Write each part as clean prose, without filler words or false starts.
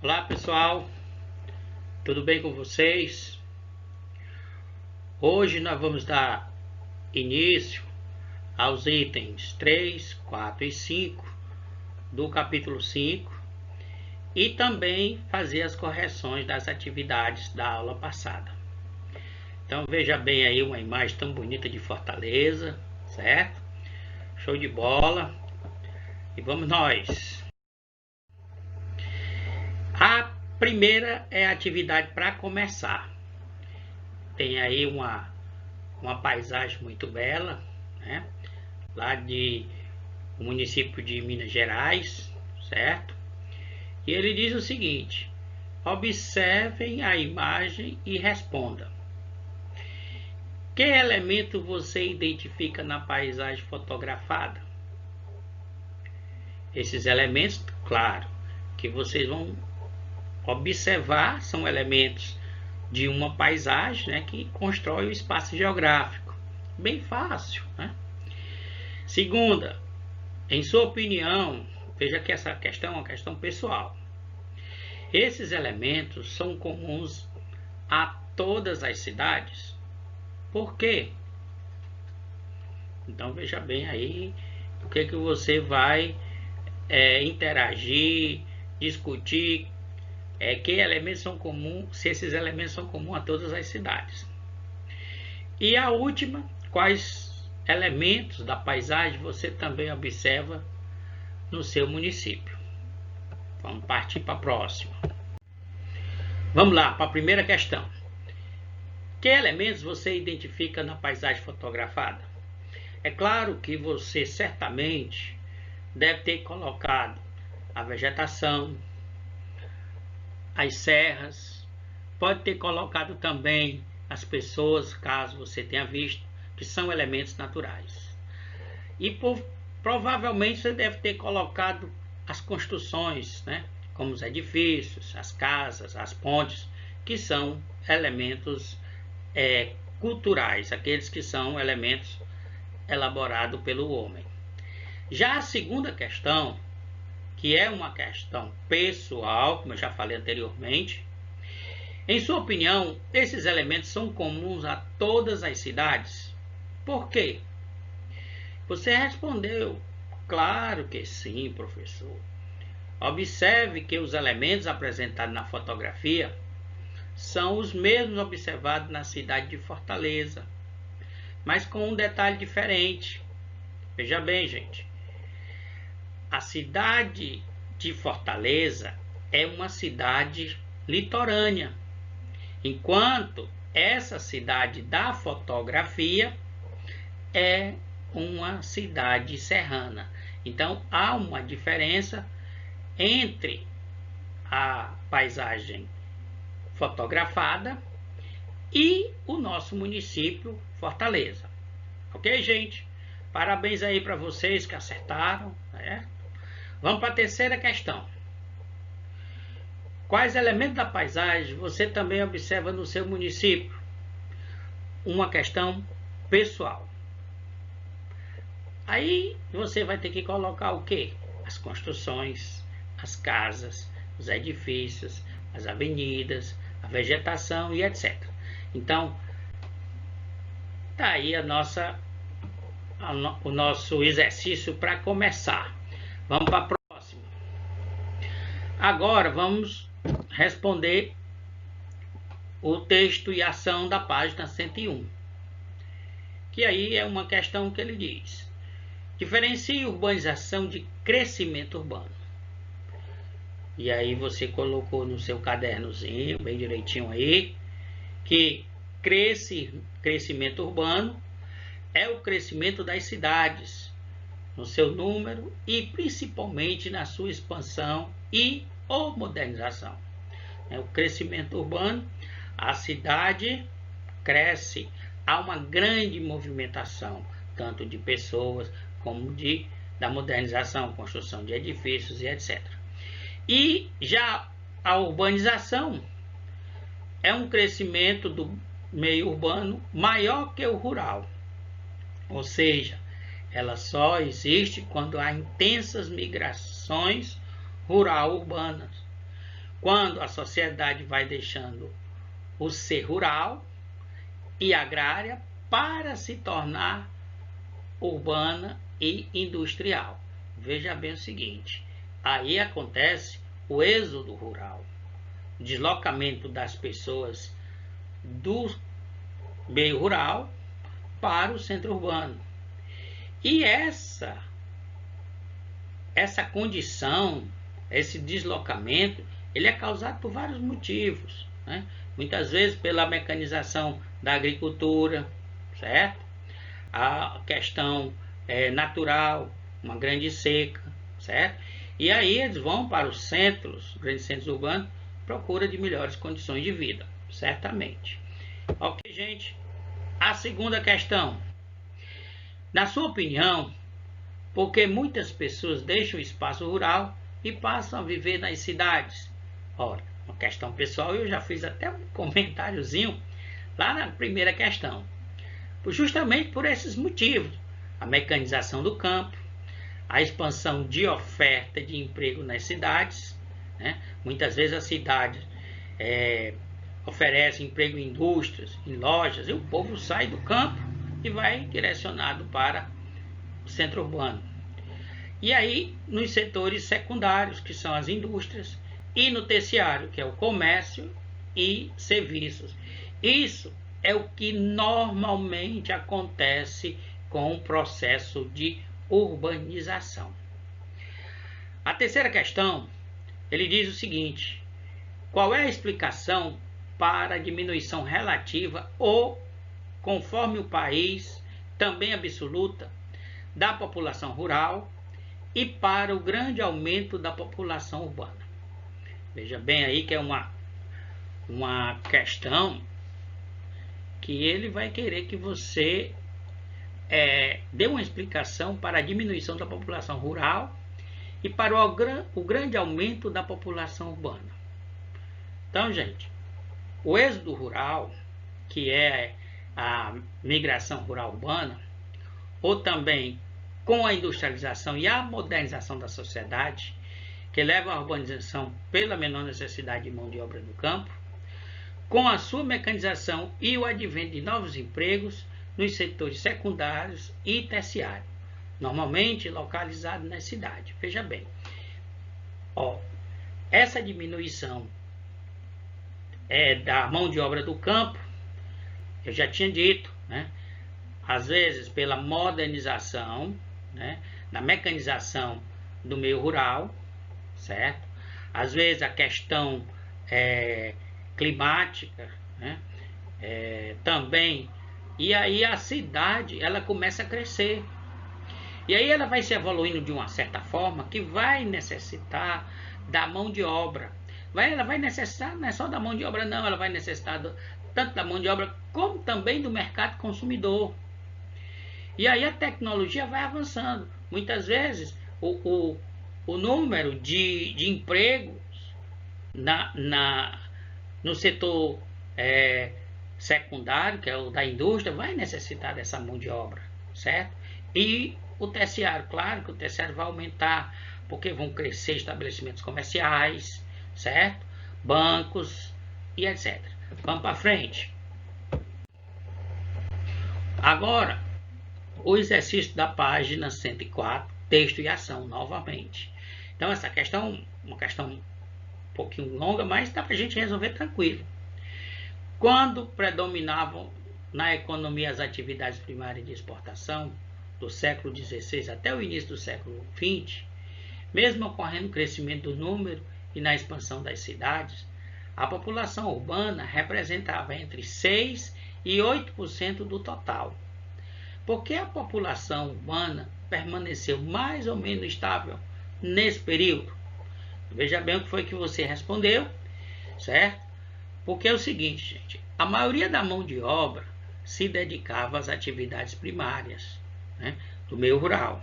Olá pessoal, tudo bem com vocês? Hoje nós vamos dar início aos itens 3, 4 e 5 do capítulo 5 e também fazer as correções das atividades da aula passada. Então veja bem aí uma imagem tão bonita de Fortaleza, certo? Show de bola! E vamos nós! A primeira é a atividade para começar. Tem aí uma paisagem muito bela, né? Lá de o município de Minas Gerais, certo? E ele diz o seguinte: observem a imagem e responda. Que elemento você identifica na paisagem fotografada? Esses elementos, claro, que vocês vão observar são elementos de uma paisagem, né, que constrói o espaço geográfico. Bem fácil, né? Segunda, em sua opinião, veja que essa questão é uma questão pessoal. Esses elementos são comuns a todas as cidades? Por quê? Então veja bem aí o que você vai interagir, discutir, que elementos são comuns, se esses elementos são comuns a todas as cidades. E a última, quais elementos da paisagem você também observa no seu município? Vamos partir para a próxima. Vamos lá, para a primeira questão. Que elementos você identifica na paisagem fotografada? É claro que você certamente deve ter colocado a vegetação, as serras, pode ter colocado também as pessoas, caso você tenha visto, que são elementos naturais. E provavelmente você deve ter colocado as construções, né? Como os edifícios, as casas, as pontes, que são elementos culturais, aqueles que são elementos elaborados pelo homem. Já a segunda questão, que é uma questão pessoal, como eu já falei anteriormente, em sua opinião, esses elementos são comuns a todas as cidades? Por quê? Você respondeu, claro que sim, professor. Observe que os elementos apresentados na fotografia são os mesmos observados na cidade de Fortaleza, mas com um detalhe diferente. Veja bem, gente, a cidade de Fortaleza é uma cidade litorânea, enquanto essa cidade da fotografia é uma cidade serrana. Então há uma diferença entre a paisagem fotografada e o nosso município Fortaleza. Ok, gente? Parabéns aí para vocês que acertaram, né? Vamos para a terceira questão. Quais elementos da paisagem você também observa no seu município? Uma questão pessoal. Aí você vai ter que colocar o quê? As construções, as casas, os edifícios, as avenidas, a vegetação e etc. Então, tá aí o nosso exercício para começar. Vamos para a próxima. Agora vamos responder o texto e ação da página 101. Que aí é uma questão que ele diz: diferencie urbanização de crescimento urbano. E aí você colocou no seu cadernozinho, bem direitinho aí, que crescimento urbano é o crescimento das cidades, no seu número e principalmente na sua expansão e ou modernização. O crescimento urbano, a cidade cresce, há uma grande movimentação, tanto de pessoas como da modernização, construção de edifícios e etc. E já a urbanização é um crescimento do meio urbano maior que o rural, ou seja, ela só existe quando há intensas migrações rural-urbanas. quando a sociedade vai deixando o ser rural e agrária para se tornar urbana e industrial. Veja bem o seguinte, aí acontece o êxodo rural, o deslocamento das pessoas do meio rural para o centro urbano. E essa condição, esse deslocamento, ele é causado por vários motivos, né? Muitas vezes pela mecanização da agricultura, certo? A questão natural, uma grande seca, certo? E aí eles vão para os centros, grandes centros urbanos, procura de melhores condições de vida, certamente. Ok, gente? A segunda questão. Na sua opinião, por que muitas pessoas deixam o espaço rural e passam a viver nas cidades? Ora, uma questão pessoal, eu já fiz até um comentáriozinho lá na primeira questão. Justamente por esses motivos. A mecanização do campo, a expansão de oferta de emprego nas cidades, né? Muitas vezes as cidades oferecem emprego em indústrias, em lojas, e o povo sai do campo e vai direcionado para o centro urbano. E aí, nos setores secundários, que são as indústrias, e no terciário, que é o comércio e serviços. Isso é o que normalmente acontece com o processo de urbanização. A terceira questão, ele diz o seguinte: qual é a explicação para a diminuição relativa ou, conforme o país, também absoluta, da população rural e para o grande aumento da população urbana? Veja bem aí que é uma questão que ele vai querer que você dê uma explicação para a diminuição da população rural e para o grande aumento da população urbana. Então, gente, o êxodo rural, que é a migração rural urbana, ou também com a industrialização e a modernização da sociedade, que leva à urbanização pela menor necessidade de mão de obra no campo, com a sua mecanização e o advento de novos empregos nos setores secundários e terciários, normalmente localizados nas cidades. Veja bem, essa diminuição da mão de obra do campo, eu já tinha dito, né? Às vezes pela modernização, né? Na mecanização do meio rural, certo? Às vezes a questão climática, né? Também. E aí a cidade, ela começa a crescer. E aí ela vai se evoluindo de uma certa forma que vai necessitar da mão de obra. Ela vai necessitar, não é só da mão de obra não, ela vai necessitar tanto da mão de obra como também do mercado consumidor. E aí a tecnologia vai avançando. Muitas vezes o número de empregos no setor secundário, que é o da indústria, vai necessitar dessa mão de obra, certo? E o terciário, claro que o terciário vai aumentar, porque vão crescer estabelecimentos comerciais, certo? Bancos e etc. Vamos para frente. Agora, o exercício da página 104, texto e ação, novamente. Então, essa questão, uma questão um pouquinho longa, mas dá para a gente resolver tranquilo. Quando predominavam na economia as atividades primárias de exportação, do século XVI até o início do século XX, mesmo ocorrendo o crescimento do número e na expansão das cidades, a população urbana representava entre 6% e 8% do total. Por que a população urbana permaneceu mais ou menos estável nesse período? Veja bem o que foi que você respondeu, certo? Porque é o seguinte, gente, a maioria da mão de obra se dedicava às atividades primárias, né, do meio rural.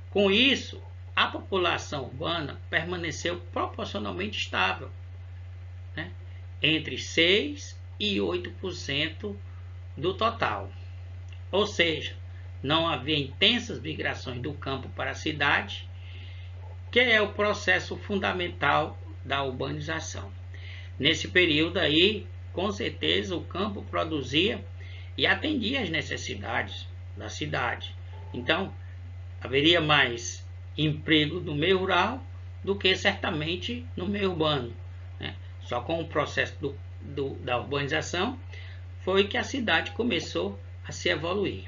Com isso, a população urbana permaneceu proporcionalmente estável, né, entre 6% e 8% do total. Ou seja, não havia intensas migrações do campo para a cidade que é o processo fundamental da urbanização. Nesse período aí, com certeza, o campo produzia e atendia às necessidades da cidade. Então, haveria mais emprego no meio rural do que certamente no meio urbano, né? Só com o processo da urbanização foi que a cidade começou a se evoluir.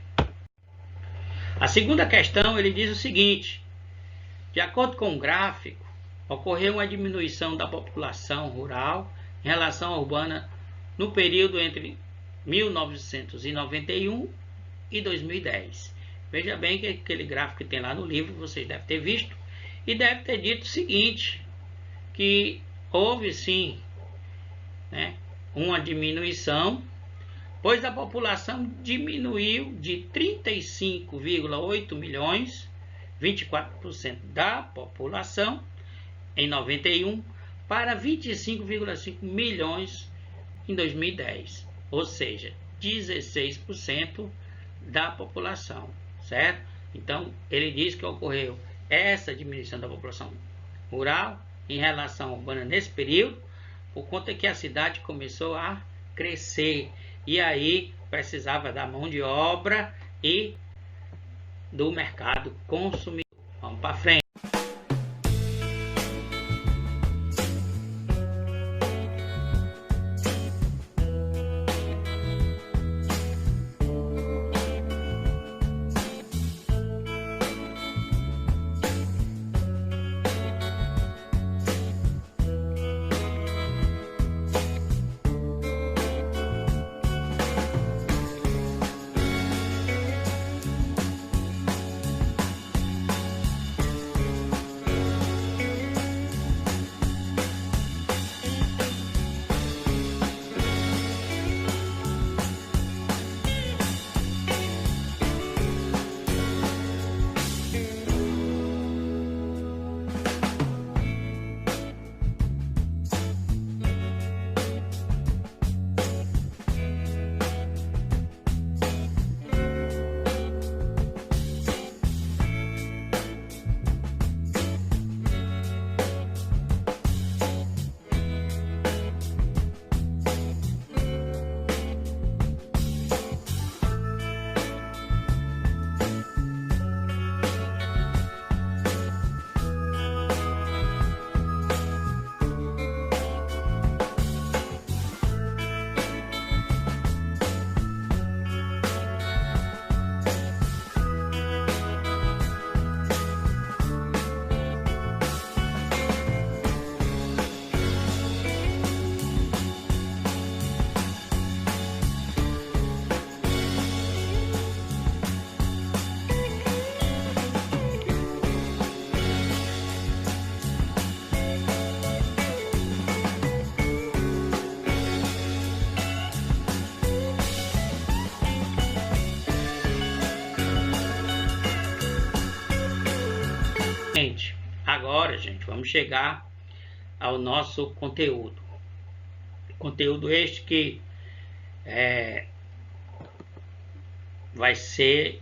A segunda questão, ele diz o seguinte: de acordo com o gráfico, ocorreu uma diminuição da população rural em relação à urbana no período entre 1991 e 2010. Veja bem que aquele gráfico que tem lá no livro, vocês devem ter visto, e deve ter dito o seguinte, que houve sim, né, uma diminuição, pois a população diminuiu de 35,8 milhões, 24% da população, em 91, para 25,5 milhões em 2010, ou seja, 16% da população, certo? Então, ele diz que ocorreu essa diminuição da população rural em relação à urbana nesse período, por conta que a cidade começou a crescer, e aí precisava da mão de obra e do mercado consumidor. Vamos para frente. Agora, gente, vamos chegar ao nosso conteúdo. Conteúdo este que vai ser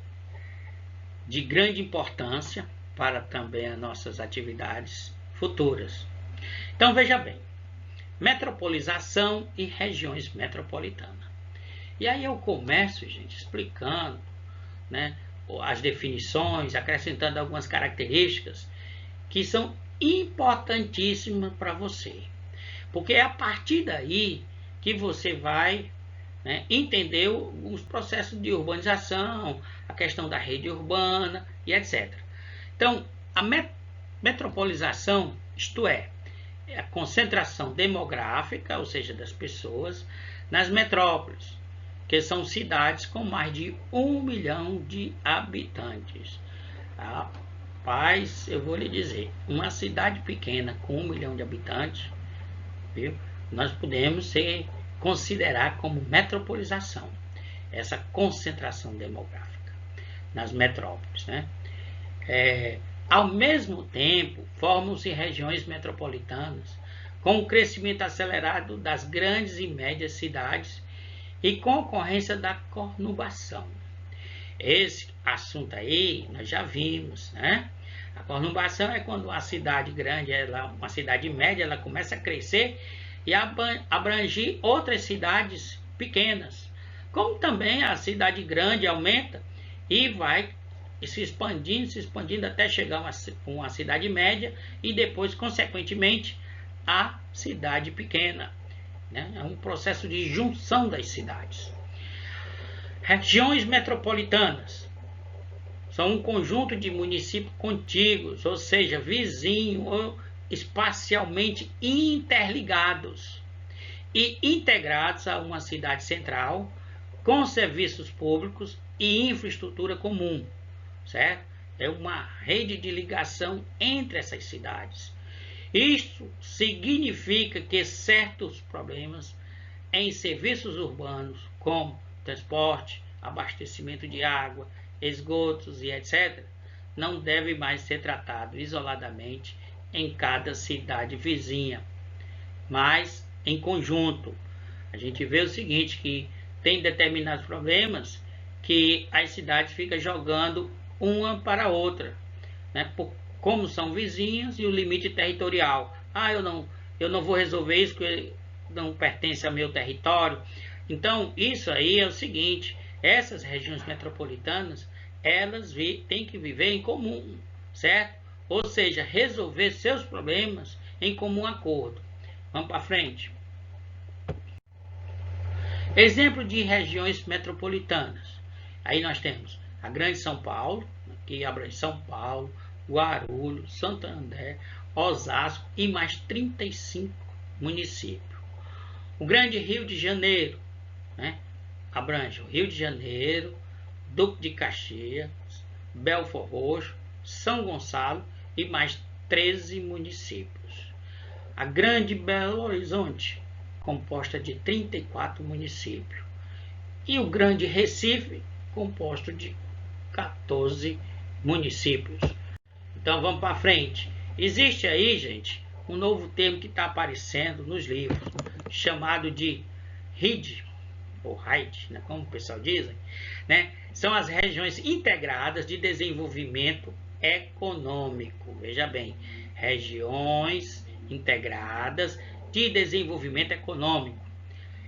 de grande importância para também as nossas atividades futuras. Então, veja bem, metropolização e regiões metropolitanas. E aí eu começo, gente, explicando, né, as definições, acrescentando algumas características que são importantíssimas para você. Porque é a partir daí que você vai, né, entender os processos de urbanização, a questão da rede urbana e etc. Então, a metropolização, isto é a concentração demográfica, ou seja, das pessoas, nas metrópoles, que são cidades com mais de 1 milhão de habitantes. Rapaz, eu vou lhe dizer, uma cidade pequena com 1 milhão de habitantes, viu? Nós podemos considerar como metropolização, essa concentração demográfica nas metrópoles, né? Ao mesmo tempo, formam-se regiões metropolitanas com o crescimento acelerado das grandes e médias cidades e com a ocorrência da conurbação. Esse assunto aí nós já vimos, né? A conurbação é quando uma cidade grande, uma cidade média, ela começa a crescer e abranger outras cidades pequenas. Como também a cidade grande aumenta e vai se expandindo até chegar a uma cidade média e depois, consequentemente, a cidade pequena. É um processo de junção das cidades. Regiões metropolitanas são um conjunto de municípios contíguos, ou seja, vizinhos ou espacialmente interligados e integrados a uma cidade central com serviços públicos e infraestrutura comum, certo? É uma rede de ligação entre essas cidades. Isso significa que certos problemas em serviços urbanos, como transporte, abastecimento de água, esgotos e etc., não deve mais ser tratado isoladamente em cada cidade vizinha, mas em conjunto. A gente vê o seguinte, que tem determinados problemas que as cidades ficam jogando uma para a outra, né? Como são vizinhas e o limite territorial. Eu não vou resolver isso porque não pertence ao meu território. Então, isso aí é o seguinte, essas regiões metropolitanas, elas têm que viver em comum, certo? Ou seja, resolver seus problemas em comum acordo. Vamos para frente. Exemplo de regiões metropolitanas. Aí nós temos a Grande São Paulo, que abrange São Paulo, Guarulhos, Santo André, Osasco e mais 35 municípios. O Grande Rio de Janeiro, né, abrange o Rio de Janeiro, Duque de Caxias, Belford Roxo, São Gonçalo e mais 13 municípios. A Grande Belo Horizonte, composta de 34 municípios. E o Grande Recife, composto de 14 municípios. Então vamos para frente. Existe aí, gente, um novo termo que está aparecendo nos livros, chamado de RID, ou RID, né, como o pessoal diz, né? São as regiões integradas de desenvolvimento econômico. Veja bem, regiões integradas de desenvolvimento econômico.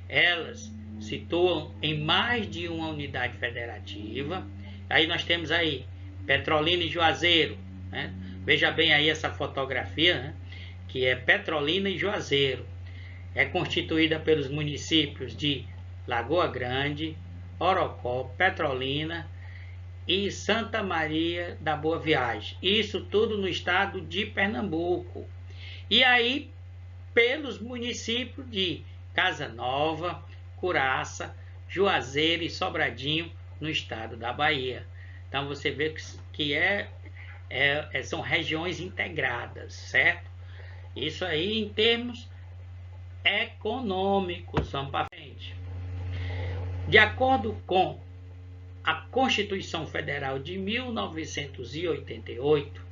Elas situam em mais de uma unidade federativa. Aí nós temos aí Petrolina e Juazeiro, né? Veja bem aí essa fotografia, né? Que é Petrolina e Juazeiro. É constituída pelos municípios de Lagoa Grande, Orocó, Petrolina e Santa Maria da Boa Viagem. Isso tudo no estado de Pernambuco. E aí, pelos municípios de Casa Nova, Curaça, Juazeiro e Sobradinho, no estado da Bahia. Então você vê que são regiões integradas, certo? Isso aí em termos econômicos. Vamos para frente. De acordo com a Constituição Federal de 1988,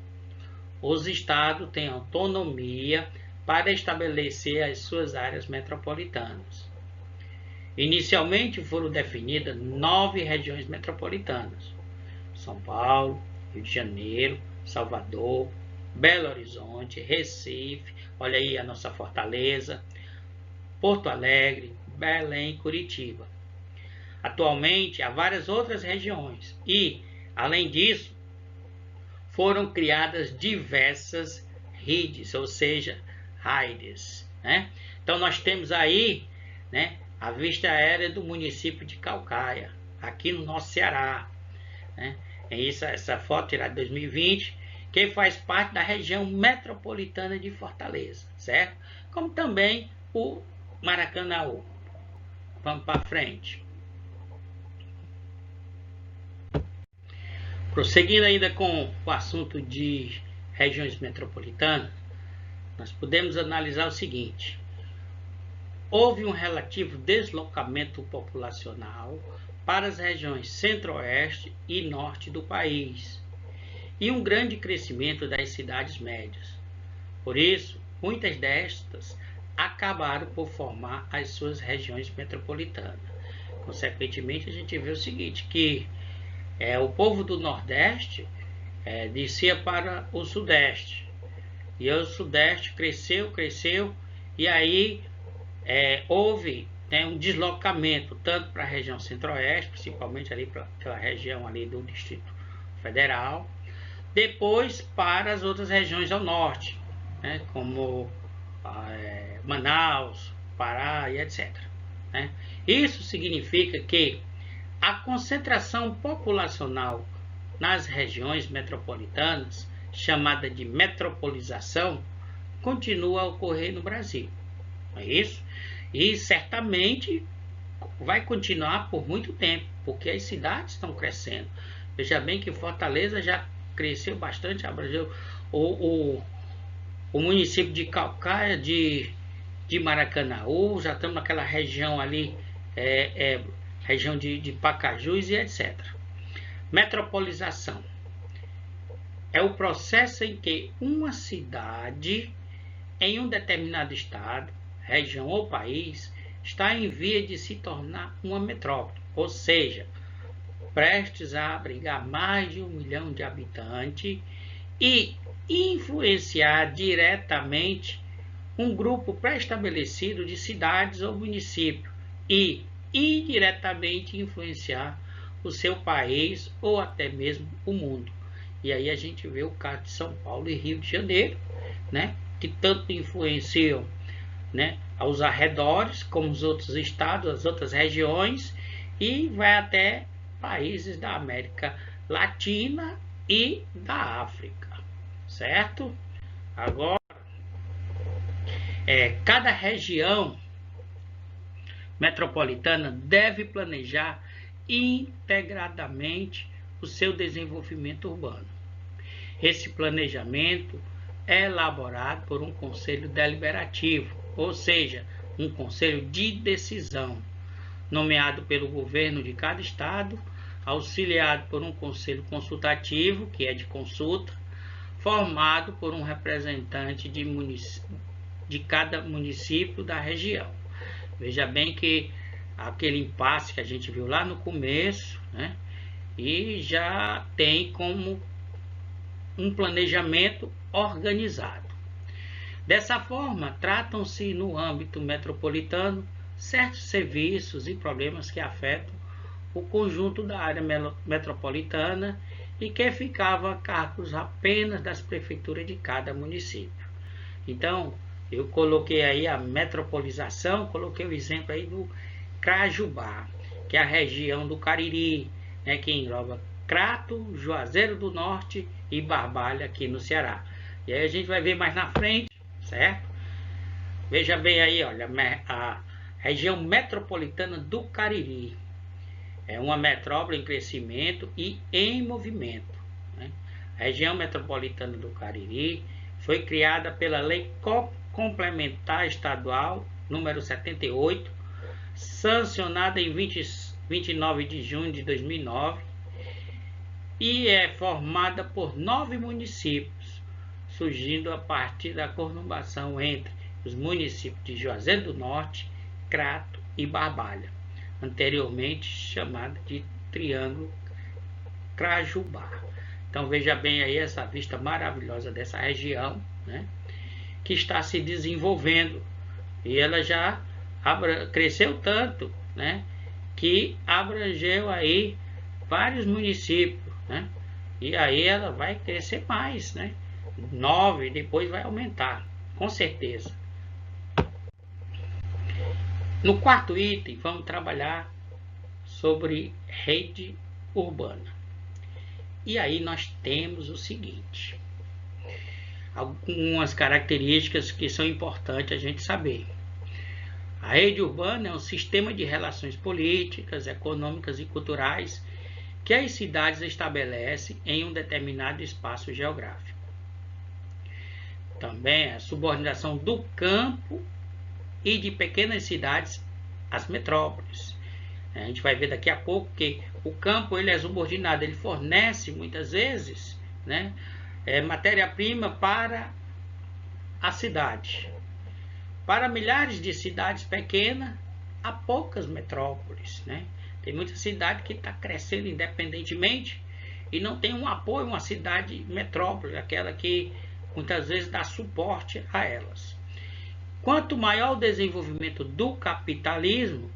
os estados têm autonomia para estabelecer as suas áreas metropolitanas. Inicialmente foram definidas 9 regiões metropolitanas: São Paulo, Rio de Janeiro, Salvador, Belo Horizonte, Recife, olha aí a nossa Fortaleza, Porto Alegre, Belém, Curitiba. Atualmente há várias outras regiões e, além disso, foram criadas diversas redes, ou seja, RAIDs, né? Então nós temos aí, né, a vista aérea do município de Caucaia, aqui no nosso Ceará, né? Essa foto tirada em 2020, que faz parte da região metropolitana de Fortaleza, certo? Como também o Maracanaú. Vamos para frente. Prosseguindo ainda com o assunto de regiões metropolitanas, nós podemos analisar o seguinte: houve um relativo deslocamento populacional para as regiões centro-oeste e norte do país e um grande crescimento das cidades médias. Por isso, muitas destas acabaram por formar as suas regiões metropolitanas. Consequentemente, a gente vê o seguinte, que o povo do Nordeste descia para o sudeste. E o sudeste cresceu, e aí houve, né, um deslocamento tanto para a região centro-oeste, principalmente ali para aquela região ali do Distrito Federal, depois para as outras regiões ao norte, né, como Manaus, Pará e etc. Né? Isso significa que a concentração populacional nas regiões metropolitanas, chamada de metropolização, continua a ocorrer no Brasil. Não é isso? E certamente vai continuar por muito tempo, porque as cidades estão crescendo. Veja bem que Fortaleza já cresceu bastante, abrangeu o município de Calcaia, de Maracanaú, já estamos naquela região ali, região de Pacajus e etc. Metropolização é o processo em que uma cidade em um determinado estado, região ou país está em via de se tornar uma metrópole, ou seja, prestes a abrigar mais de 1 milhão de habitantes e influenciar diretamente um grupo pré-estabelecido de cidades ou municípios e indiretamente influenciar o seu país ou até mesmo o mundo. E aí a gente vê o caso de São Paulo e Rio de Janeiro, né, que tanto influenciam, né, aos arredores, como os outros estados, as outras regiões, e vai até países da América Latina e da África, certo? Agora, cada região metropolitana deve planejar integradamente o seu desenvolvimento urbano. Esse planejamento é elaborado por um conselho deliberativo, ou seja, um conselho de decisão, nomeado pelo governo de cada estado, auxiliado por um conselho consultativo, que é de consulta, formado por um representante de cada município da região. Veja bem que aquele impasse que a gente viu lá no começo, né, e já tem como um planejamento organizado. Dessa forma, tratam-se no âmbito metropolitano certos serviços e problemas que afetam o conjunto da área metropolitana e que ficavam a cargo apenas das prefeituras de cada município. Então, eu coloquei aí a metropolização, coloquei o exemplo aí do Crajubá, que é a região do Cariri, né, que engloba Crato, Juazeiro do Norte e Barbalha aqui no Ceará. E aí a gente vai ver mais na frente, certo? Veja bem aí, olha, a região metropolitana do Cariri é uma metrópole em crescimento e em movimento, né? A região metropolitana do Cariri foi criada pela Lei Complementar Estadual número 78, sancionada em 29 de junho de 2009, e é formada por 9 municípios, surgindo a partir da conurbação entre os municípios de Juazeiro do Norte, Crato e Barbalha, anteriormente chamada de Triângulo Crajubá. Então veja bem aí essa vista maravilhosa dessa região, né, que está se desenvolvendo, e ela já cresceu tanto, né, que abrangeu aí vários municípios, né, e aí ela vai crescer mais, né, 9, depois vai aumentar, com certeza. No quarto item, vamos trabalhar sobre rede urbana. E aí nós temos o seguinte: algumas características que são importantes a gente saber. A rede urbana é um sistema de relações políticas, econômicas e culturais que as cidades estabelecem em um determinado espaço geográfico. Também a subordinação do campo e de pequenas cidades às metrópoles. A gente vai ver daqui a pouco que o campo ele é subordinado, ele fornece muitas vezes, né, matéria-prima para a cidade. Para milhares de cidades pequenas, há poucas metrópoles, né? Tem muita cidade que está crescendo independentemente e não tem um apoio, uma cidade metrópole, aquela que muitas vezes dá suporte a elas. Quanto maior o desenvolvimento do capitalismo,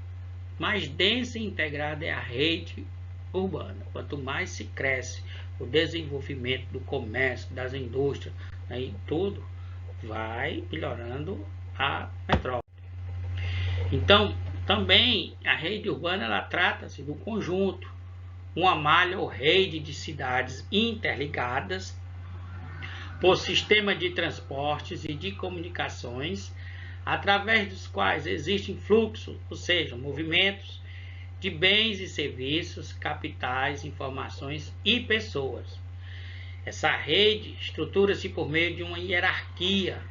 mais densa e integrada é a rede urbana. Quanto mais se cresce o desenvolvimento do comércio, das indústrias, aí tudo vai melhorando a metrópole. Então, também a rede urbana ela trata-se do conjunto, uma malha ou rede de cidades interligadas por sistema de transportes e de comunicações, através dos quais existem fluxos, ou seja, movimentos de bens e serviços, capitais, informações e pessoas. Essa rede estrutura-se por meio de uma hierarquia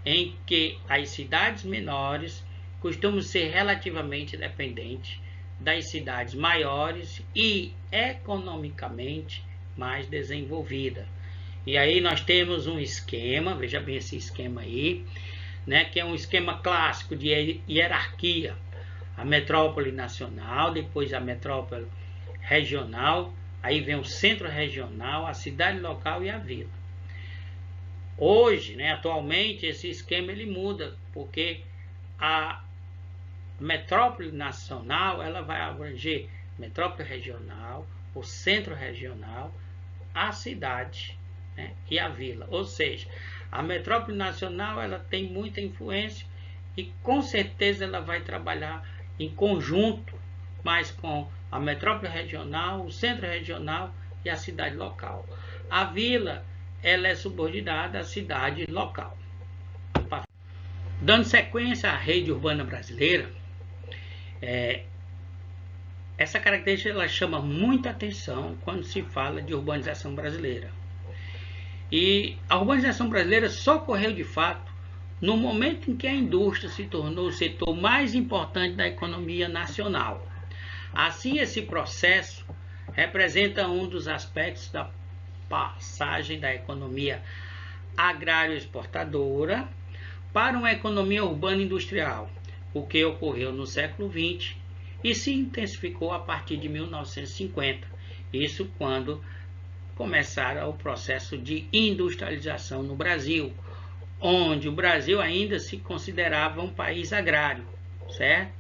em que as cidades menores costumam ser relativamente dependentes das cidades maiores e economicamente mais desenvolvidas. E aí nós temos um esquema, veja bem esse esquema aí, né, que é um esquema clássico de hierarquia. A metrópole nacional, depois a metrópole regional, aí vem o centro regional, a cidade local e a vila. Hoje, né, atualmente, esse esquema ele muda, porque a metrópole nacional ela vai abranger metrópole regional, o centro regional, a cidade, né, e a vila. Ou seja, a metrópole nacional ela tem muita influência e com certeza ela vai trabalhar em conjunto, mas com a metrópole regional, o centro regional e a cidade local. A vila ela é subordinada à cidade local. Dando sequência à rede urbana brasileira, essa característica ela chama muita atenção quando se fala de urbanização brasileira. E a urbanização brasileira só ocorreu de fato no momento em que a indústria se tornou o setor mais importante da economia nacional. Assim, esse processo representa um dos aspectos da passagem da economia agrário-exportadora para uma economia urbana industrial, o que ocorreu no século XX e se intensificou a partir de 1950. Isso quando começaram o processo de industrialização no Brasil, onde o Brasil ainda se considerava um país agrário, certo?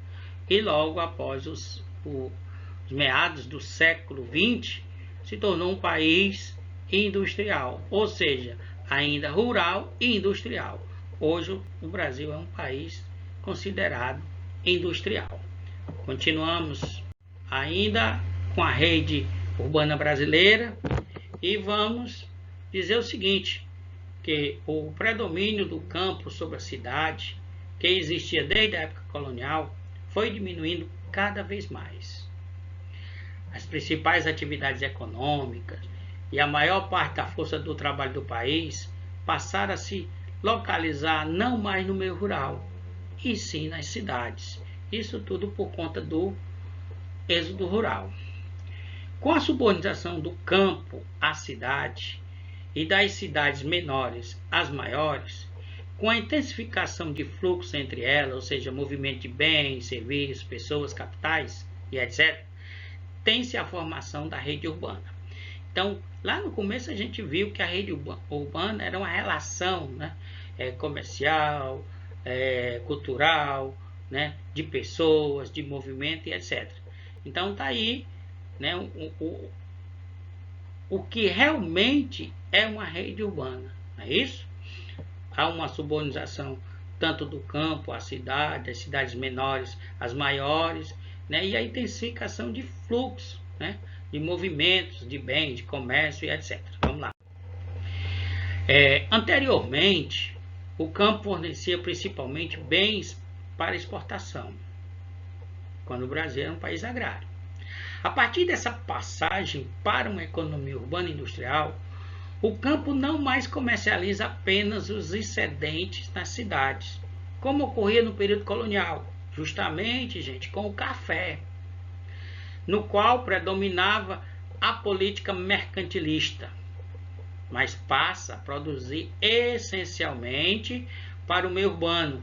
E logo após os meados do século XX, se tornou um país industrial, ou seja, ainda rural e industrial. Hoje o Brasil é um país considerado industrial. Continuamos ainda com a rede urbana brasileira e vamos dizer o seguinte, que o predomínio do campo sobre a cidade, que existia desde a época colonial, foi diminuindo cada vez mais. As principais atividades econômicas e a maior parte da força do trabalho do país passaram a se localizar não mais no meio rural, e sim nas cidades. Isso tudo por conta do êxodo rural. Com a subordinação do campo à cidade e das cidades menores às maiores, com a intensificação de fluxo entre elas, ou seja, movimento de bens, serviços, pessoas, capitais e etc., tem-se a formação da rede urbana. Então, lá no começo a gente viu que a rede urbana era uma relação, né, comercial, cultural, né, de pessoas, de movimento e etc. Então está aí, né, o que realmente é uma rede urbana, não é isso? Há uma subordinação tanto do campo à cidade, das cidades menores às maiores, né, e a intensificação de fluxo, né, de movimentos, de bens, de comércio e etc. Vamos lá. Anteriormente, o campo fornecia principalmente bens para exportação, quando o Brasil era um país agrário. A partir dessa passagem para uma economia urbana industrial, o campo não mais comercializa apenas os excedentes nas cidades, como ocorria no período colonial, justamente, gente, com o café, no qual predominava a política mercantilista, mas passa a produzir essencialmente para o meio urbano,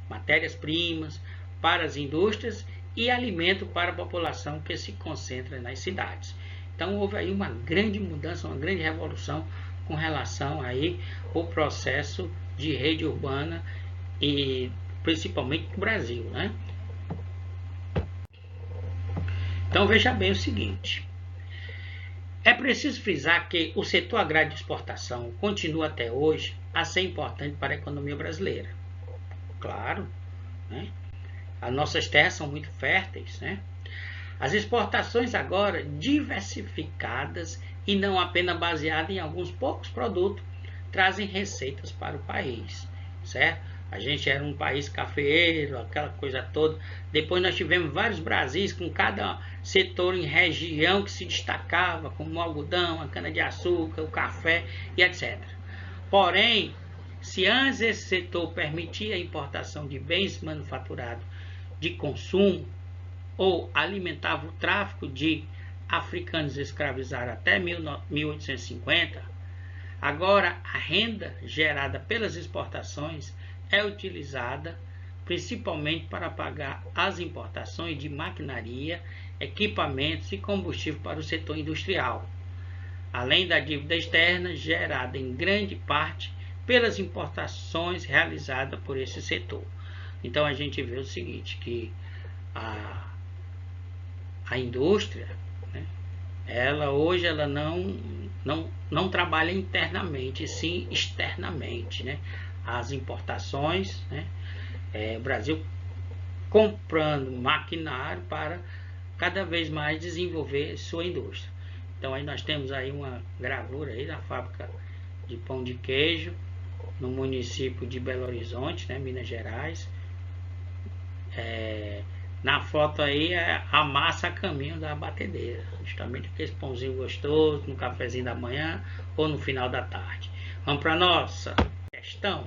matérias-primas para as indústrias e alimento para a população que se concentra nas cidades. Então houve aí uma grande mudança, uma grande revolução com relação aí ao processo de rede urbana e principalmente no Brasil, né? Então veja bem o seguinte, é preciso frisar que o setor agrário de exportação continua até hoje a ser importante para a economia brasileira. Claro, né? As nossas terras são muito férteis, né? As exportações agora diversificadas e não apenas baseadas em alguns poucos produtos trazem receitas para o país, certo? A gente era um país cafeeiro, aquela coisa toda. Depois nós tivemos vários Brasis com cada setor em região que se destacava, como o algodão, a cana-de-açúcar, o café e etc. Porém, se antes esse setor permitia a importação de bens manufaturados de consumo ou alimentava o tráfico de africanos escravizados até 1850, agora a renda gerada pelas exportações é utilizada principalmente para pagar as importações de maquinaria, equipamentos e combustível para o setor industrial, além da dívida externa gerada em grande parte pelas importações realizadas por esse setor. Então a gente vê o seguinte, que a indústria, né, hoje ela não trabalha internamente, sim externamente, né? As importações, né? O Brasil comprando maquinário para cada vez mais desenvolver sua indústria. Então aí nós temos aí uma gravura aí da fábrica de pão de queijo no município de Belo Horizonte, né, Minas Gerais. Na foto aí é a massa a caminho da batedeira, justamente aquele pãozinho gostoso no cafezinho da manhã ou no final da tarde. Vamos para a nossa questão.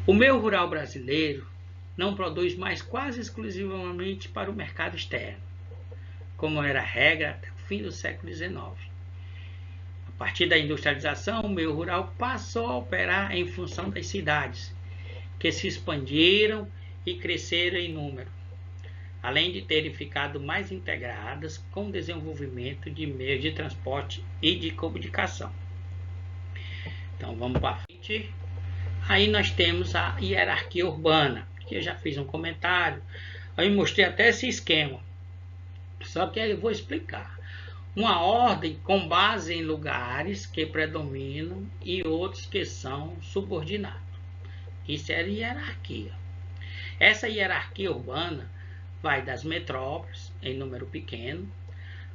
O meio rural brasileiro não produz mais quase exclusivamente para o mercado externo, como era a regra até o fim do século XIX. A partir da industrialização, o meio rural passou a operar em função das cidades, que se expandiram e cresceram em número, além de terem ficado mais integradas com o desenvolvimento de meios de transporte e de comunicação. Então vamos para frente. Aí nós temos a hierarquia urbana, que eu já fiz um comentário, aí mostrei até esse esquema, só que aí eu vou explicar. Uma ordem com base em lugares que predominam e outros que são subordinados. Isso é a hierarquia. Essa hierarquia urbana vai das metrópoles, em número pequeno,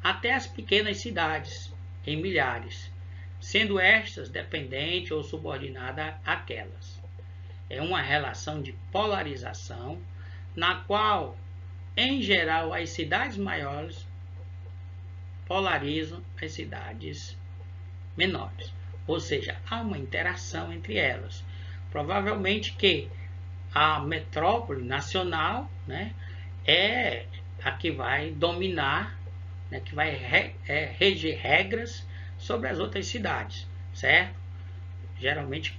até as pequenas cidades, em milhares, sendo estas dependentes ou subordinadas àquelas. É uma relação de polarização, na qual, em geral, as cidades maiores polarizam as cidades menores. Ou seja, há uma interação entre elas. Provavelmente que a metrópole nacional, né, é a que vai dominar, né, que vai reger regras sobre as outras cidades, certo? Geralmente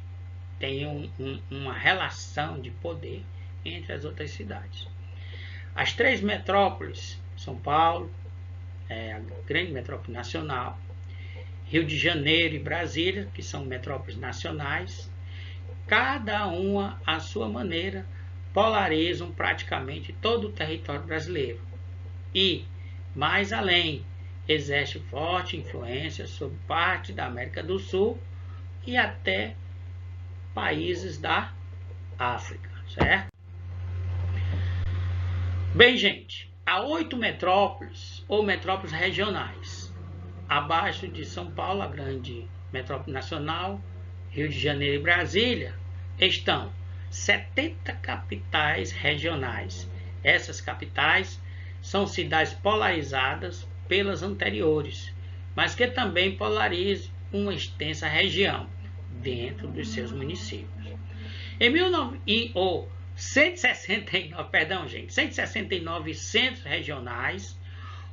tem uma relação de poder entre as outras cidades. As três metrópoles, São Paulo, a grande metrópole nacional, Rio de Janeiro e Brasília, que são metrópoles nacionais, cada uma à sua maneira polarizam praticamente todo o território brasileiro e, mais além, exerce forte influência sobre parte da América do Sul e até países da África, certo? Bem, gente, há 8 metrópoles ou metrópoles regionais. Abaixo de São Paulo, a grande metrópole nacional, Rio de Janeiro e Brasília, estão 70 capitais regionais. Essas capitais são cidades polarizadas pelas anteriores, mas que também polarizam uma extensa região dentro dos seus municípios. Em 169 centros regionais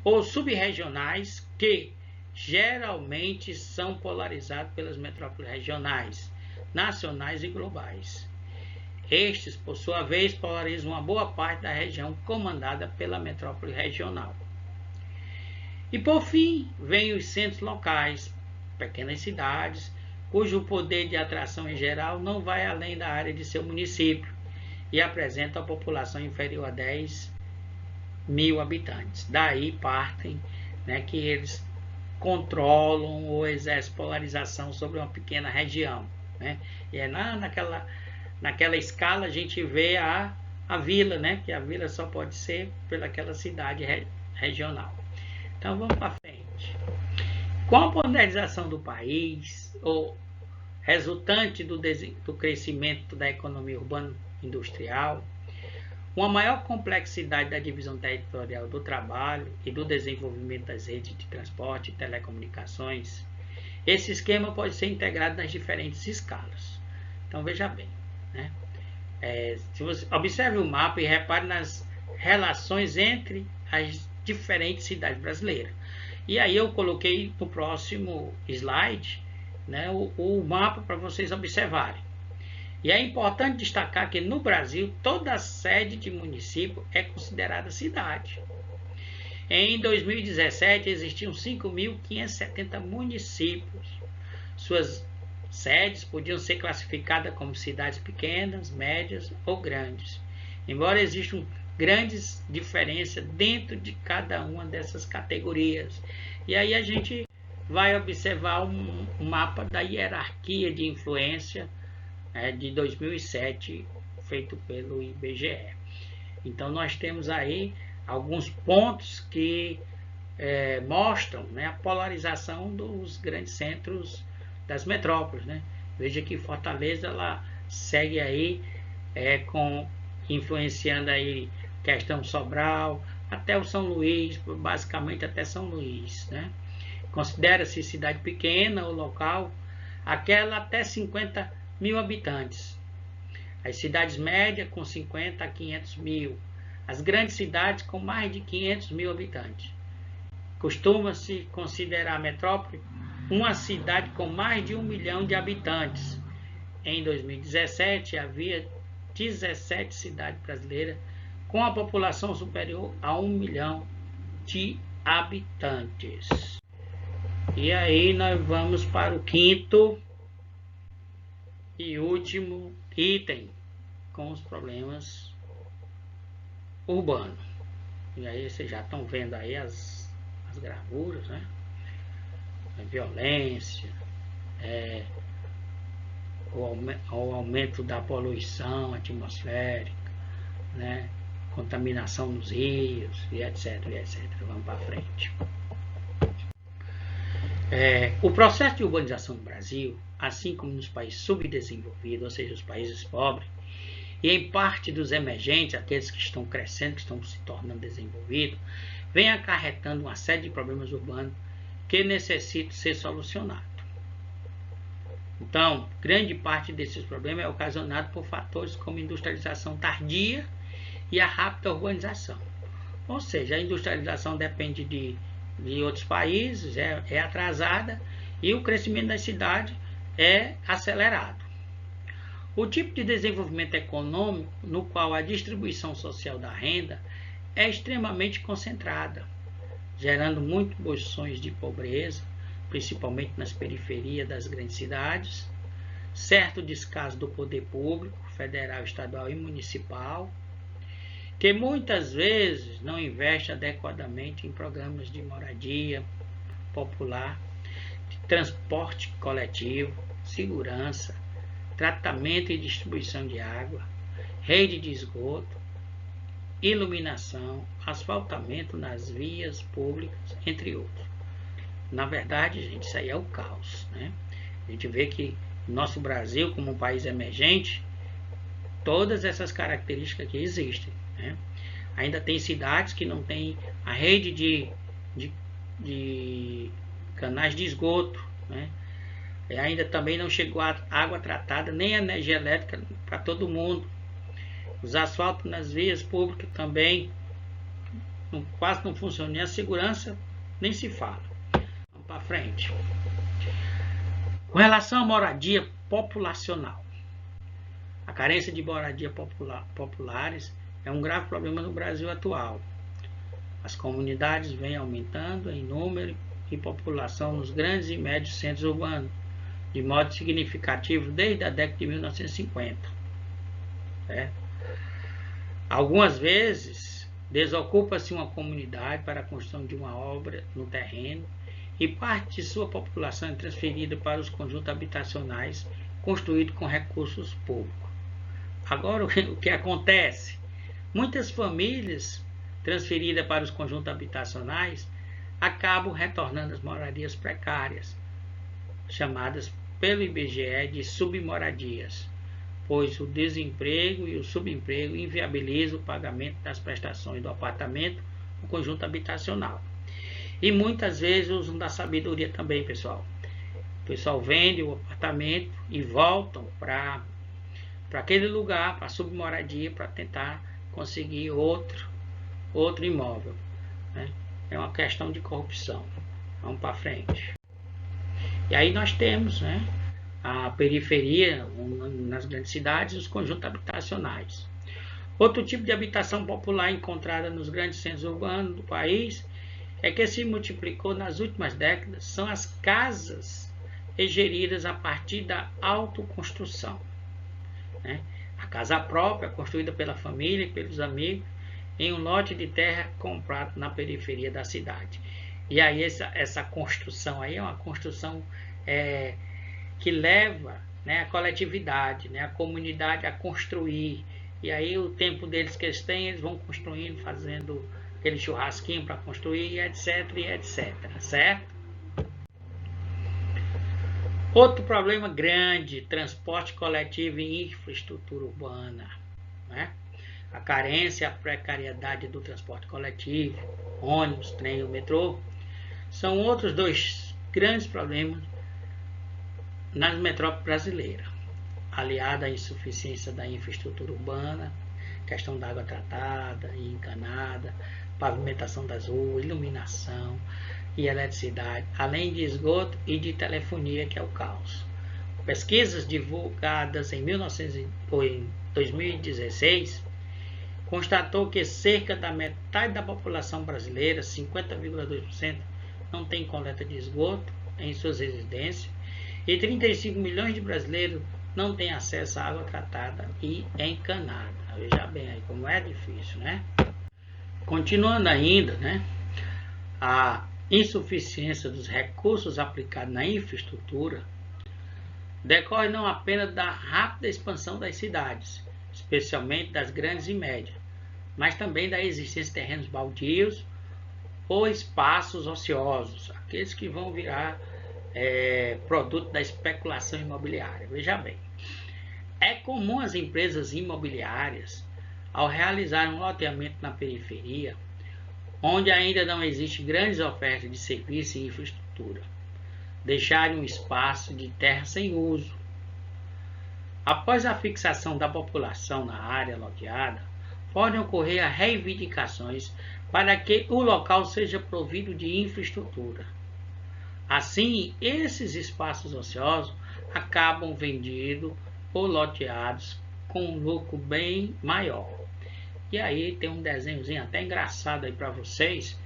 ou subregionais que geralmente são polarizados pelas metrópoles regionais, nacionais e globais. Estes, por sua vez, polarizam uma boa parte da região comandada pela metrópole regional. E por fim, vem os centros locais, pequenas cidades, cujo poder de atração em geral não vai além da área de seu município e apresenta a população inferior a 10 mil habitantes. Daí partem, né, que eles controlam ou exercem polarização sobre uma pequena região, né? E é naquela escala a gente vê a vila, né? Que a vila só pode ser pelaquela cidade regional. Então vamos para frente. Com a modernização do país, ou resultante do crescimento da economia urbana industrial, uma maior complexidade da divisão territorial do trabalho e do desenvolvimento das redes de transporte e telecomunicações, esse esquema pode ser integrado nas diferentes escalas. Então veja bem, né? Se você observe o mapa e repare nas relações entre as diferentes cidades brasileiras. E aí eu coloquei no próximo slide, né, o mapa para vocês observarem. E é importante destacar que no Brasil toda sede de município é considerada cidade. Em 2017 existiam 5.570 municípios. Suas sedes podiam ser classificadas como cidades pequenas, médias ou grandes, embora existam grandes diferenças dentro de cada uma dessas categorias. E aí a gente vai observar um mapa da hierarquia de influência de 2007, feito pelo IBGE. Então nós temos aí alguns pontos que mostram, né, a polarização dos grandes centros das metrópoles, né? Veja que Fortaleza ela segue aí influenciando aí questão Sobral até o São Luís, basicamente até São Luís, né? Considera-se cidade pequena ou local aquela até 50 mil habitantes. As cidades médias com 50 a 500 mil. As grandes cidades com mais de 500 mil habitantes. Costuma-se considerar a metrópole uma cidade com mais de 1 milhão de habitantes. Em 2017, havia 17 cidades brasileiras com a população superior a 1 milhão de habitantes. E aí nós vamos para o quinto e último item, com os problemas urbanos. E aí vocês já estão vendo aí as gravuras, né? A violência, o aumento da poluição atmosférica, né? Contaminação nos rios, e etc, etc. Vamos para frente. O processo de urbanização no Brasil, assim como nos países subdesenvolvidos, ou seja, os países pobres, e em parte dos emergentes, aqueles que estão crescendo, que estão se tornando desenvolvidos, vem acarretando uma série de problemas urbanos que necessitam ser solucionados. Então, grande parte desses problemas é ocasionado por fatores como industrialização tardia e a rápida urbanização. Ou seja, a industrialização depende de outros países, é atrasada, e o crescimento das cidades é acelerado. O tipo de desenvolvimento econômico no qual a distribuição social da renda é extremamente concentrada, gerando muitas posições de pobreza, principalmente nas periferias das grandes cidades, certo descaso do poder público, federal, estadual e municipal, que muitas vezes não investe adequadamente em programas de moradia popular, de transporte coletivo, segurança, tratamento e distribuição de água, rede de esgoto, iluminação, asfaltamento nas vias públicas, entre outros. Na verdade, gente, isso aí é o caos, né? A gente vê que o nosso Brasil, como um país emergente, todas essas características aqui existem, né? Ainda tem cidades que não têm a rede de canais de esgoto, né? E ainda também não chegou a água tratada, nem a energia elétrica para todo mundo. Os asfaltos nas vias públicas também quase não funcionam. E a segurança nem se fala. Vamos para frente. Com relação à moradia populacional, a carência de moradia populares é um grave problema no Brasil atual. As comunidades vêm aumentando em número e população nos grandes e médios centros urbanos, de modo significativo desde a década de 1950. Algumas vezes, desocupa-se uma comunidade para a construção de uma obra no terreno e parte de sua população é transferida para os conjuntos habitacionais construídos com recursos públicos. Agora, o que acontece? Muitas famílias transferidas para os conjuntos habitacionais acabam retornando às moradias precárias, chamadas pelo IBGE de submoradias, pois o desemprego e o subemprego inviabilizam o pagamento das prestações do apartamento no conjunto habitacional. E muitas vezes usam da sabedoria também, pessoal. O pessoal vende o apartamento e voltam para aquele lugar, para a submoradia, para tentar conseguir outro imóvel. É uma questão de corrupção. Vamos para frente. E aí nós temos, a periferia, nas grandes cidades, os conjuntos habitacionais. Outro tipo de habitação popular encontrada nos grandes centros urbanos do país é que se multiplicou nas últimas décadas são as casas geridas a partir da autoconstrução. A casa própria, construída pela família e pelos amigos, em um lote de terra comprado na periferia da cidade. E aí essa construção aí é uma construção que leva a coletividade, a comunidade a construir. E aí o tempo deles que eles têm, eles vão construindo, fazendo aquele churrasquinho para construir, etc, certo? Outro problema grande, transporte coletivo e infraestrutura urbana. A carência e a precariedade do transporte coletivo, ônibus, trem ou metrô, são outros dois grandes problemas nas metrópoles brasileiras, aliada à insuficiência da infraestrutura urbana, questão da água tratada e encanada, pavimentação das ruas, iluminação e eletricidade, além de esgoto e de telefonia, que é o caos. Pesquisas divulgadas em 2016 constatou que cerca da metade da população brasileira, 50,2%, não tem coleta de esgoto em suas residências e 35 milhões de brasileiros não têm acesso à água tratada e encanada. Veja bem aí como é difícil, Continuando ainda, a insuficiência dos recursos aplicados na infraestrutura decorre não apenas da rápida expansão das cidades, especialmente das grandes e médias, mas também da existência de terrenos baldios ou espaços ociosos, aqueles que vão virar produto da especulação imobiliária. Veja bem, é comum as empresas imobiliárias, ao realizar um loteamento na periferia, onde ainda não existe grandes ofertas de serviço e infraestrutura, deixarem um espaço de terra sem uso. Após a fixação da população na área loteada, podem ocorrer as reivindicações para que o local seja provido de infraestrutura. Assim, esses espaços ociosos acabam vendidos ou loteados com um lucro bem maior. E aí tem um desenhozinho até engraçado aí para vocês,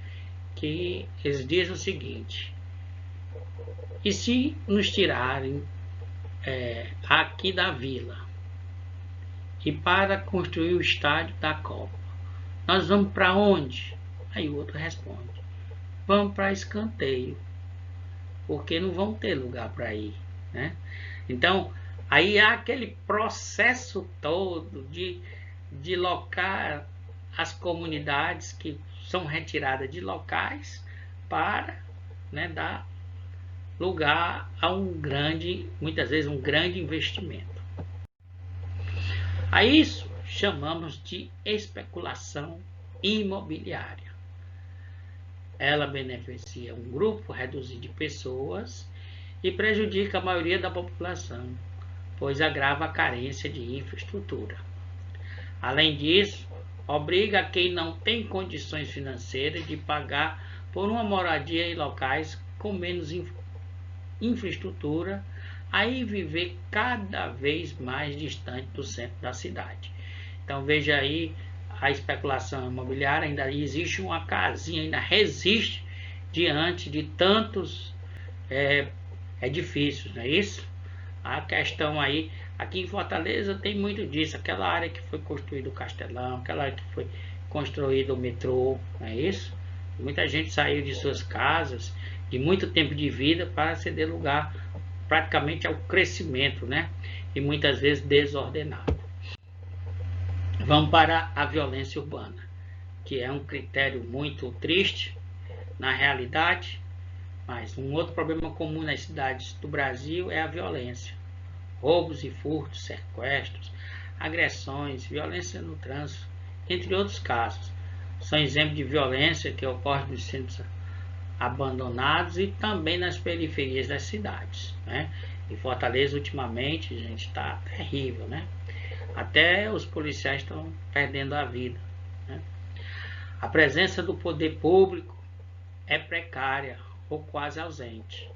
que eles dizem o seguinte: e se nos tirarem aqui da vila e para construir o estádio da Copa, nós vamos para onde? Aí o outro responde: vamos para escanteio, porque não vão ter lugar para ir, Então, aí há aquele processo todo de locar as comunidades que são retiradas de locais para dar lugar a muitas vezes um grande investimento. A isso chamamos de especulação imobiliária. Ela beneficia um grupo reduzido de pessoas e prejudica a maioria da população, pois agrava a carência de infraestrutura. Além disso, obriga quem não tem condições financeiras de pagar por uma moradia em locais com menos infraestrutura a ir viver cada vez mais distante do centro da cidade. Então veja aí a especulação imobiliária, ainda existe uma casinha, ainda resiste diante de tantos edifícios, não é isso? A questão aí, aqui em Fortaleza tem muito disso, aquela área que foi construído o Castelão, aquela área que foi construído o metrô, não é isso? Muita gente saiu de suas casas, de muito tempo de vida, para ceder lugar praticamente ao crescimento, né? E muitas vezes desordenado. Vamos para a violência urbana, que é um critério muito triste na realidade, mas um outro problema comum nas cidades do Brasil é a violência. Roubos e furtos, sequestros, agressões, violência no trânsito, entre outros casos. São exemplos de violência que ocorre nos centros abandonados e também nas periferias das cidades, né? Em Fortaleza, ultimamente, gente, está terrível, né? Até os policiais estão perdendo a vida, né? A presença do poder público é precária ou quase ausente.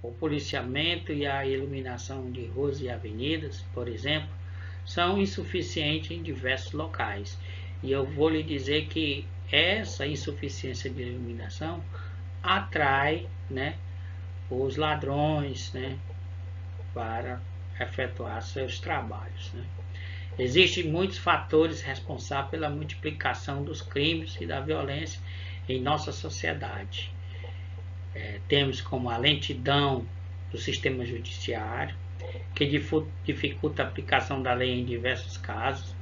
O policiamento e a iluminação de ruas e avenidas, por exemplo, são insuficientes em diversos locais. E eu vou lhe dizer que essa insuficiência de iluminação atrai, né, os ladrões, né, para efetuar seus trabalhos, né. Existem muitos fatores responsáveis pela multiplicação dos crimes e da violência em nossa sociedade. Temos como a lentidão do sistema judiciário, que dificulta a aplicação da lei em diversos casos,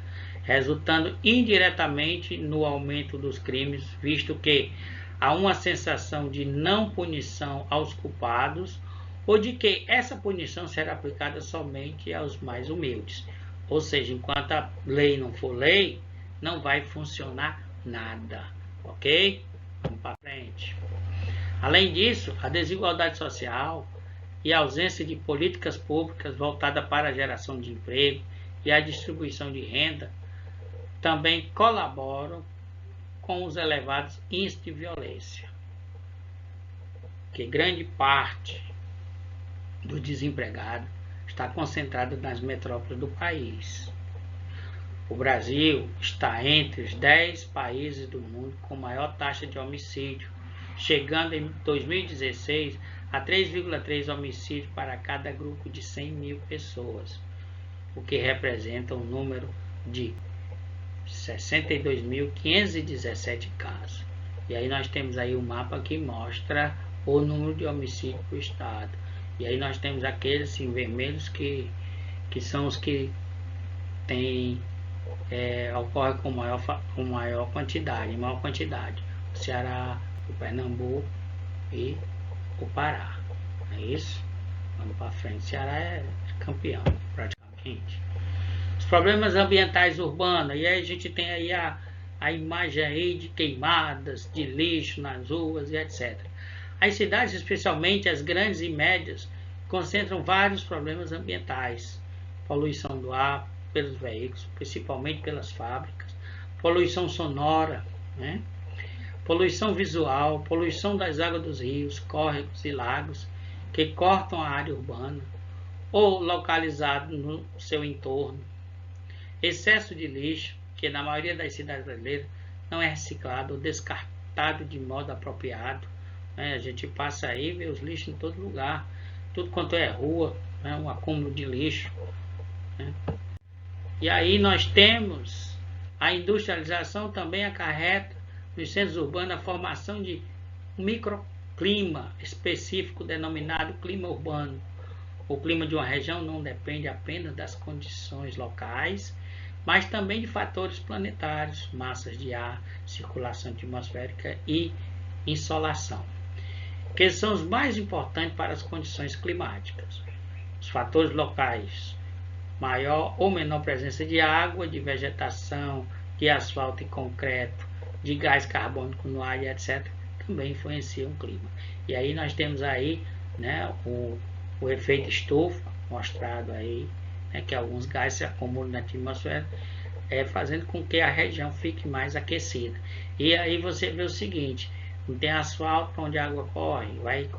resultando indiretamente no aumento dos crimes, visto que há uma sensação de não punição aos culpados ou de que essa punição será aplicada somente aos mais humildes. Ou seja, enquanto a lei não for lei, não vai funcionar nada, ok? Vamos para frente. Além disso, a desigualdade social e a ausência de políticas públicas voltadas para a geração de emprego e a distribuição de renda também colaboram com os elevados índices de violência, que grande parte do desempregado está concentrado nas metrópoles do país. O Brasil está entre os 10 países do mundo com maior taxa de homicídio, chegando em 2016 a 3,3 homicídios para cada grupo de 100 mil pessoas, o que representa um número de 62.517 casos. E aí nós temos aí o mapa que mostra o número de homicídios para o estado. E aí nós temos aqueles em vermelhos que são os que tem, ocorre com maior quantidade. O Ceará, o Pernambuco e o Pará. É isso? Vamos para frente. O Ceará é campeão, praticamente. Os problemas ambientais urbanos. E aí a gente tem aí a imagem aí de queimadas, de lixo nas ruas e etc. As cidades, especialmente as grandes e médias, concentram vários problemas ambientais. Poluição do ar pelos veículos, principalmente pelas fábricas. Poluição sonora, né? Poluição visual, poluição das águas dos rios, córregos e lagos que cortam a área urbana ou localizado no seu entorno. Excesso de lixo, que na maioria das cidades brasileiras não é reciclado ou descartado de modo apropriado. A gente passa aí e vê os lixos em todo lugar, tudo quanto é rua, né? Um acúmulo de lixo, né? E aí nós temos a industrialização também acarreta nos centros urbanos a formação de um microclima específico denominado clima urbano. O clima de uma região não depende apenas das condições locais, mas também de fatores planetários, massas de ar, circulação atmosférica e insolação, que são os mais importantes para as condições climáticas. Os fatores locais, maior ou menor presença de água, de vegetação, de asfalto e concreto, de gás carbônico no ar e etc., também influenciam o clima. E aí nós temos aí, né, o efeito estufa, mostrado aí, né, que alguns gases se acumulam na atmosfera, fazendo com que a região fique mais aquecida. E aí você vê o seguinte: não tem asfalto onde a água corre,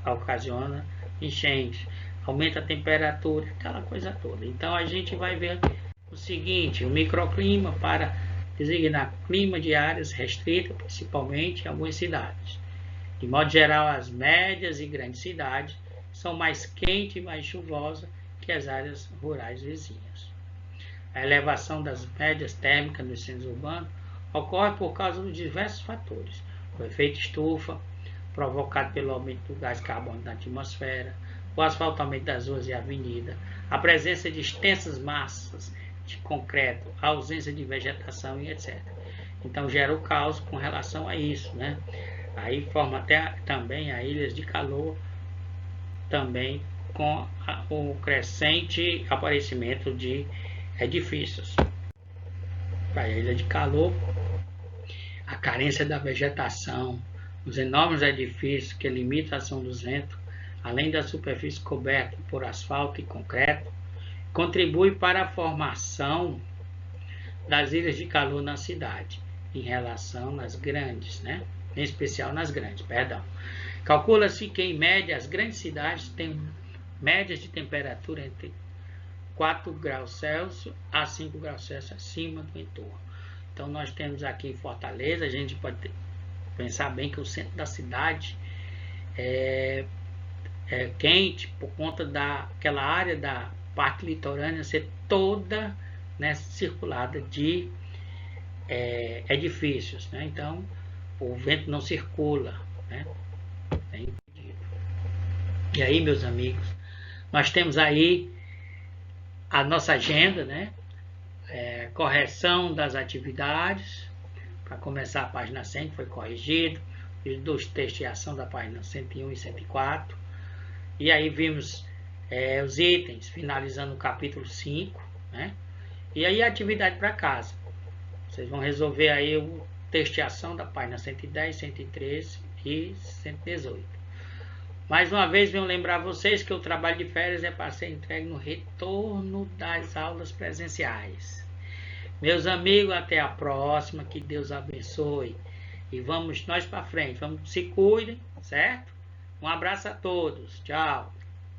ocasiona enchentes, aumenta a temperatura, aquela coisa toda. Então a gente vai ver o seguinte: o microclima para designa clima de áreas restritas, principalmente em algumas cidades. De modo geral, as médias e grandes cidades são mais quentes e mais chuvosas que as áreas rurais vizinhas. A elevação das médias térmicas nos centros urbanos ocorre por causa de diversos fatores. O efeito estufa, provocado pelo aumento do gás carbônico na atmosfera, o asfaltamento das ruas e avenidas, a presença de extensas massas de concreto, a ausência de vegetação e etc. Então gera o caos com relação a isso, né? Aí forma até também as ilhas de calor, também com o crescente aparecimento de edifícios. Para a ilha de calor, a carência da vegetação, os enormes edifícios que limitam a ação dos ventos, além da superfície coberta por asfalto e concreto, contribui para a formação das ilhas de calor na cidade, em relação às grandes, né? Em especial nas grandes, perdão. Calcula-se que, em média, as grandes cidades têm médias de temperatura entre 4 graus Celsius a 5 graus Celsius acima do entorno. Então, nós temos aqui em Fortaleza, a gente pode pensar bem que o centro da cidade é quente por conta daquela área da parte litorânea ser toda, né, circulada de edifícios, né? Então o vento não circula, né? É impedido. E aí, meus amigos, nós temos aí a nossa agenda, né? Correção das atividades. Para começar, a página 100 foi corrigido, dos textos de ação da página 101 e 104. E aí vimos os itens, finalizando o capítulo 5, né? E aí a atividade para casa. Vocês vão resolver aí o texto de ação da página 110, 113 e 118. Mais uma vez, venho lembrar vocês que o trabalho de férias é para ser entregue no retorno das aulas presenciais. Meus amigos, até a próxima, que Deus abençoe. E vamos nós para frente, se cuidem, certo? Um abraço a todos, tchau.